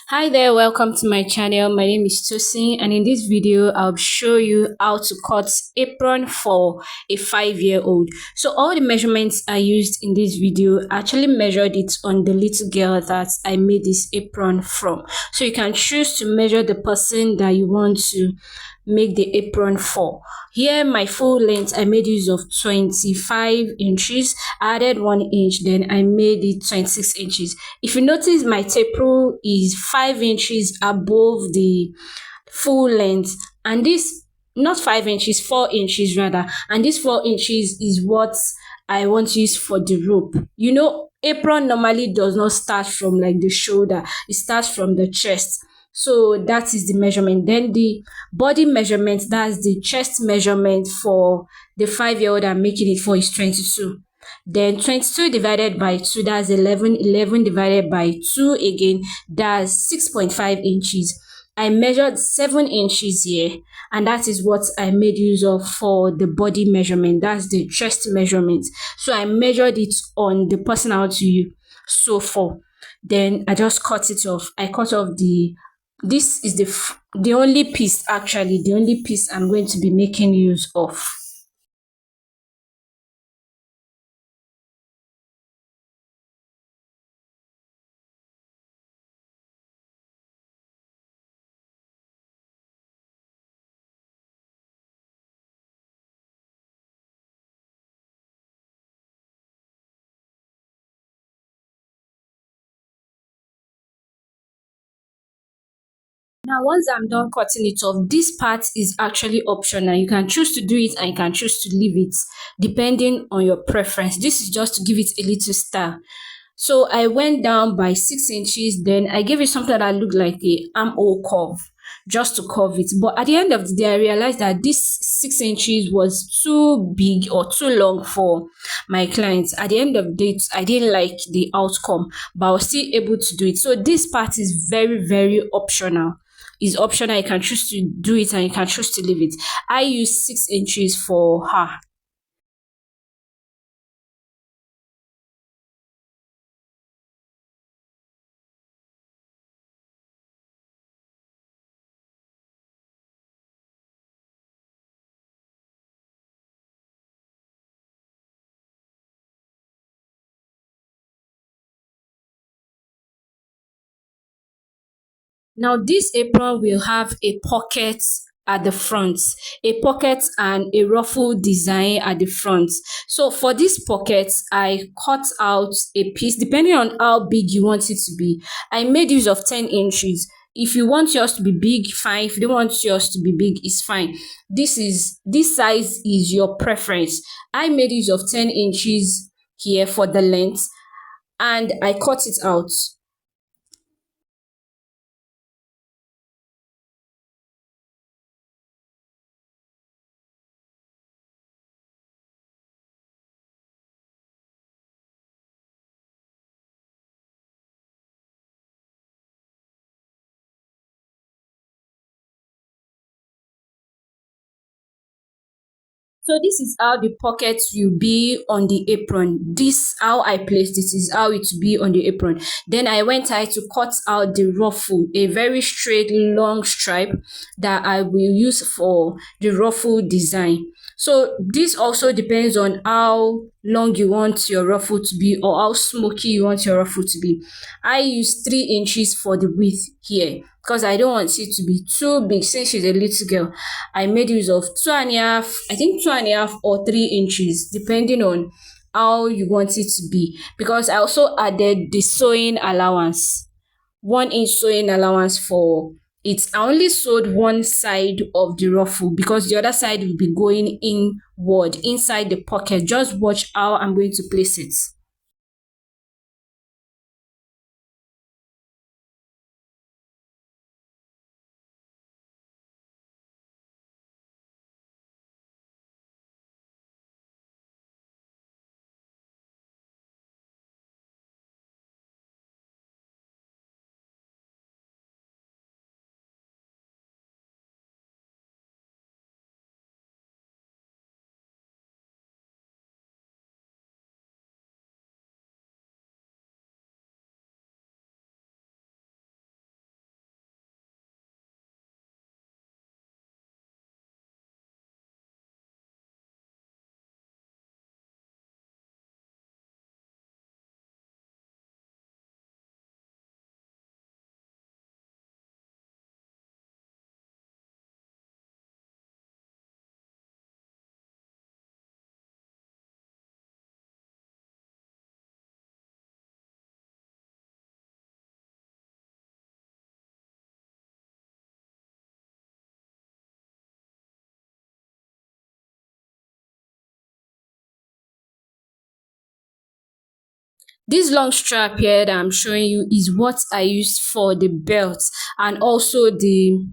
Hi there, welcome to my channel. My name is Tosin, and in this video I'll show you how to cut apron for a 5-year-old. So all the measurements I used in this video actually measured it on the little girl that I made this apron from. So you can choose to measure the person that you want to make the apron for. Here my full length, I made use of 25 inches. I added 1 inch, then I made it 26 inches. If you notice, my tape rule is 5 inches above the full length, and this, not 5 inches, 4 inches rather, and this 4 inches is what I want to use for the rope. Apron normally does not start from like the shoulder, it starts from the chest. So that is the measurement. Then the body measurement, that's the chest measurement for the 5-year-old I'm making it for, is 22. Then 22 divided by 2, that's 11. 11 divided by 2 again, that's 6.5 inches. I measured 7 inches here, and that is what I made use of for the body measurement. That's the chest measurement. So I measured it on the person I want to sew for. Then I just cut it off. I cut off this is the only piece, actually, the only piece I'm going to be making use of. Now, once I'm done cutting it off, this part is actually optional. You can choose to do it and you can choose to leave it depending on your preference. This is just to give it a little style. So I went down by 6 inches, then I gave it something that looked like a armhole curve just to curve it. But at the end of the day, I realized that this 6 inches was too big or too long for my clients. At the end of the day, I didn't like the outcome, but I was still able to do it. So this part is very, very optional. Is optional. You can choose to do it and you can choose to leave it. I use 6 inches for her. Now this apron will have a pocket at the front, a pocket and a ruffle design at the front. So for this pocket, I cut out a piece depending on how big you want it to be. I made use of 10 inches. If you want yours to be big, fine. If you don't want yours to be big, it's fine. This size is your preference. I made use of 10 inches here for the length, and I cut it out. So this is how the pocket will be on the apron. This how I placed this is how it will be on the apron. Then I went ahead to cut out the ruffle, a very straight long stripe that I will use for the ruffle design. So this also depends on how long you want your ruffle to be or how smoky you want your ruffle to be. I use 3 inches for the width here because I don't want it to be too big. Since she's a little girl, I made use of 2.5, I think 2.5 or 3 inches, depending on how you want it to be. Because I also added the sewing allowance, 1 inch sewing allowance for it. I only sewed one side of the ruffle because the other side will be going inward inside the pocket. Just watch how I'm going to place it. This long strap here that I'm showing you is what I used for the belt, and also the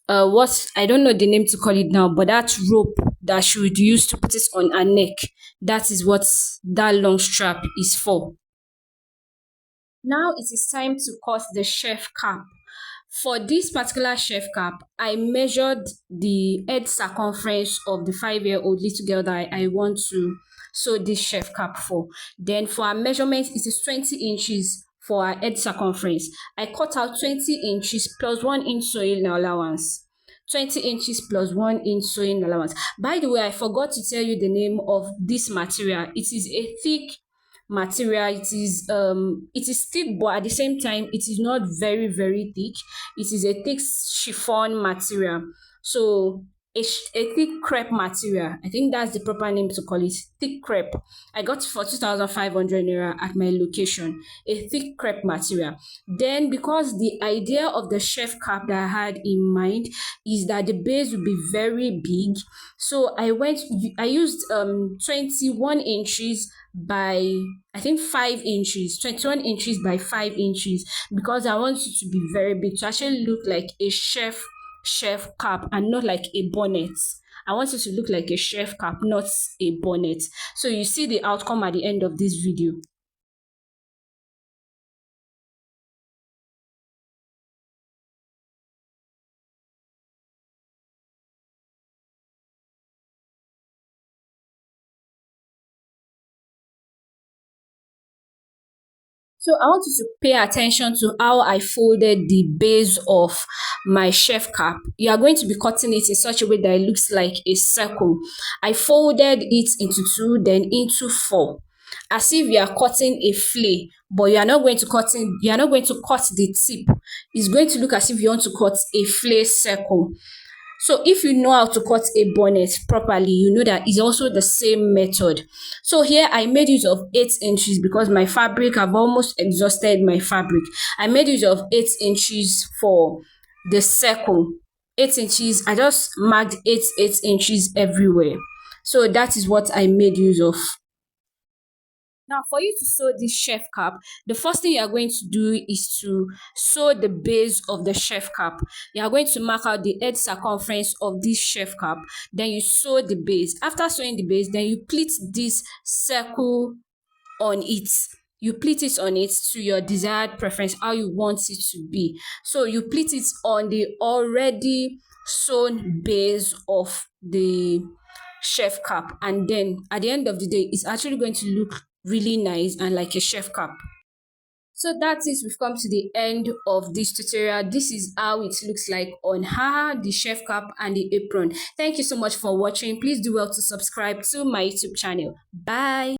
what I don't know the name to call it now, but that rope that she would use to put it on her neck. That is what that long strap is for. Now it is time to cut the chef cap. For this particular chef cap, I measured the head circumference of the 5-year-old little girl that I want to sew this chef cap for. Then for our measurement, it is 20 inches for our head circumference. I cut out 20 inches plus 1 inch sewing allowance. 20 inches plus 1 inch sewing allowance. By the way, I forgot to tell you the name of this material. It is a thick material. It is thick, but at the same time it is not very very thick. It is a thick chiffon material. So a thick crepe material, I think that's the proper name to call it, thick crepe. I got it for 2,500 naira at my location. A thick crepe material. Then because the idea of the chef cap that I had in mind is that the base would be very big, so I used 21 inches by, I think, 5 inches, 21 inches by 5 inches, because I want it to be very big to actually look like a chef cap and not like a bonnet. I want it to look like a chef cap, not a bonnet. So you see the outcome at the end of this video. So I want you to pay attention to how I folded the base of my chef cap. You are going to be cutting it in such a way that it looks like a circle. I folded it into two, then into four, as if you are cutting a fillet, but you are not going to cut the tip. It's going to look as if you want to cut a fillet circle. So if you know how to cut a bonnet properly, you know that it's also the same method. So here I made use of 8 inches because my fabric, I've almost exhausted my fabric. I made use of 8 inches for the circle. 8 inches, I just marked 8 inches everywhere. So that is what I made use of. Now, for you to sew this chef cap, the first thing you are going to do is to sew the base of the chef cap. You are going to mark out the head circumference of this chef cap. Then you sew the base. After sewing the base, then you pleat this circle on it. You pleat it on it to your desired preference, how you want it to be. So you pleat it on the already sewn base of the chef cap, and then at the end of the day it's actually going to look really nice and like a chef cap. So that is, we've come to the end of this tutorial. This is how it looks like on her, the chef cap and the apron. Thank you so much for watching. Please do well to subscribe to my YouTube channel. Bye.